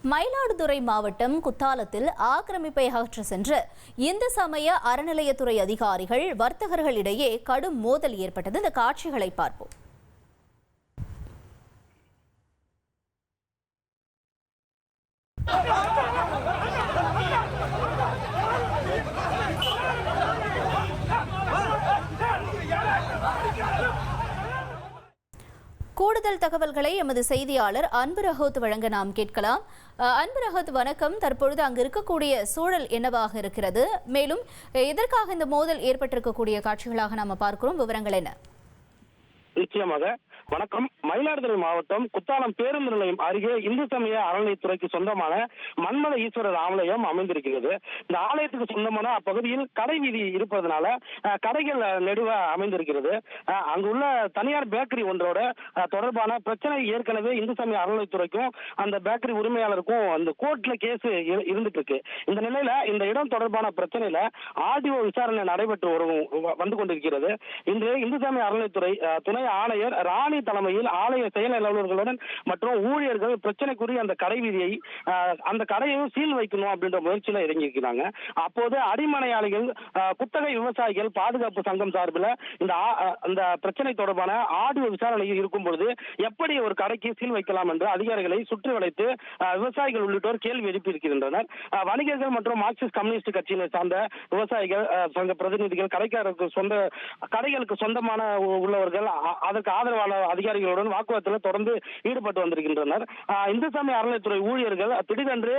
மயிலாடுதுறை மாவட்டம் குத்தாலத்தில் ஆக்கிரமிப்பை அகற்ற சென்ற இந்து சமய அறநிலையத்துறை அதிகாரிகள் வர்த்தகர்களிடையே கடும் மோதல் ஏற்பட்டது. இந்த காட்சிகளை பார்ப்போம். கூடுதல் தகவல்களை எமது செய்தியாளர் அன்பு ரஹோத் வழங்க நாம் கேட்கலாம். அன்பு ரஹோத், வணக்கம். தற்பொழுது அங்கு இருக்கக்கூடிய சூழல் என்னவாக இருக்கிறது? மேலும் எதற்காக இந்த மோதல் ஏற்பட்டிருக்கக்கூடிய காட்சிகளாக நாம் பார்க்கிறோம்? விவரங்கள் என்ன? நிச்சயமாக வணக்கம். மயிலாடுதுறை மாவட்டம் குத்தாலம் பேருந்து நிலையம் அருகே இந்து சமய அறநிலையத்துறைக்கு சொந்தமான மன்மத ஈஸ்வரர் ஆலயம் அமைந்திருக்கிறது. இந்த ஆலயத்துக்கு சொந்தமான அப்பகுதியில் கடை வீதி இருப்பதனால கடைகள் நெடுவ அமைந்திருக்கிறது. அங்குள்ள தனியார் பேக்கரி ஒன்றோட தொடர்பான பிரச்சனை ஏற்கனவே இந்து சமய அறநிலையத்துறைக்கும் அந்த பேக்கரி உரிமையாளருக்கும் அந்த கோர்ட்ல கேஸ் இருந்துட்டு இருக்கு. இந்த நிலையில இந்த இடம் தொடர்பான பிரச்சனையில ஆர்டிஓ விசாரணை நடைபெற்று வந்து கொண்டிருக்கிறது. இன்று இந்து சமய அறநிலையத்துறை துணை ஆணையர் ராணி தலைமையில் ஆலய செயல் அலுவலர்களுடன் மற்றும் ஊழியர்கள் பிரச்சனைக்குரிய அந்த கடை வீதியை அந்த கடையையும் சீல் வைக்கணும் அப்படின்ற முயற்சியில இறங்கியிருக்கிறாங்க. அப்போது அடிமனையாளிகள் குத்தகை விவசாயிகள் பாதுகாப்பு சங்கம் சார்பில் இந்த பிரச்சனை தொடர்பான ஆடியோ விசாரணையில் இருக்கும் பொழுது எப்படி ஒரு கடைக்கு சீல் வைக்கலாம் என்று அதிகாரிகளை சுற்றி வளைத்து விவசாயிகள் உள்ளிட்டோர் கேள்வி எழுப்பியிருக்கின்றனர். வணிகர்கள் மற்றும் மார்க்சிஸ்ட் கம்யூனிஸ்ட் கட்சியினை சார்ந்த விவசாயிகள் சங்க பிரதிநிதிகள் கடைகளுக்கு சொந்தமான உள்ளவர்கள் அதற்கு ஆதரவான அதிகாரிகளுடன் வாக்குவாதத்தில் தொடர்ந்து ஈடுபட்டு வந்திருக்கின்றனர். இந்து சமய அறநிலையத்துறை ஊழியர்கள் திடீரென்று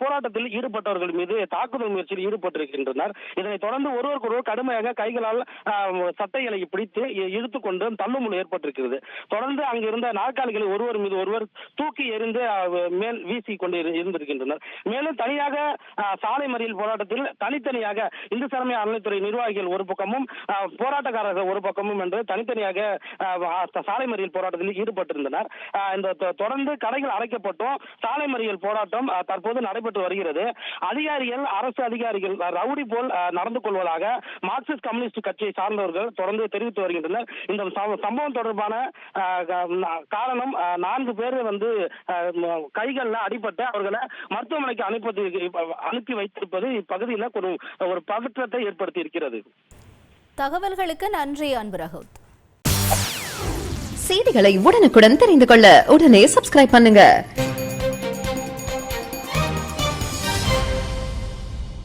போராட்டத்தில் ஈடுபட்டவர்கள் மீது தாக்குதல் முயற்சியில் ஈடுபட்டிருக்கின்றனர். இதனைத் தொடர்ந்து ஒருவருக்கொருவர் கடுமையாக கைகளால் சட்டைகளை பிடித்து இழுத்துக் கொண்டு தள்ளுமுள் ஏற்பட்டிருக்கிறது. தொடர்ந்து அங்கு இருந்த நாற்காலிகளை ஒருவர் மீது ஒருவர் தூக்கி எறிந்து மேல் வீசி கொண்டு இருந்திருக்கின்றனர். மேலும் தனியாக சாலை மறியல் போராட்டத்தில் தனித்தனியாக இந்து சமய அறநிலையத்துறை நிர்வாகிகள் ஒரு பக்கமும் போராட்டக்காரர்கள் ஒரு பக்கமும் என்று தனித்தனியாக சாலை மறியல் போராட்டத்தில் ஈடுபட்டிருந்தனர். இந்த தொடர்ந்து கடைகள் அடைக்கப்பட்டும் சாலை மறியல் போராட்டம் தற்போது நடைபெற்று வருகிறது. அதிகாரிகள் அரசு அதிகாரிகள் ரவுடி போல் நடந்து கொள்வதாக மார்க்சிஸ்ட் கம்யூனிஸ்ட் கட்சியை சார்ந்தவர்கள் தொடர்ந்து தெரிவித்து வருகின்றனர். இந்த சம்பவம் தொடர்பான காரணம் 4 பேர் கைகள்ல அடிபட்டு அவர்களை மருத்துவமனைக்கு அனுப்பி வைத்திருப்பது இப்பகுதியில் ஒரு பதற்றத்தை ஏற்படுத்தி இருக்கிறது. தகவல்களுக்கு நன்றி அன்பு ரஹோத். செய்திகளை உடனுக்குடன் தெரிந்து கொள்ள உடனே சப்ஸ்கிரைப் பண்ணுங்க.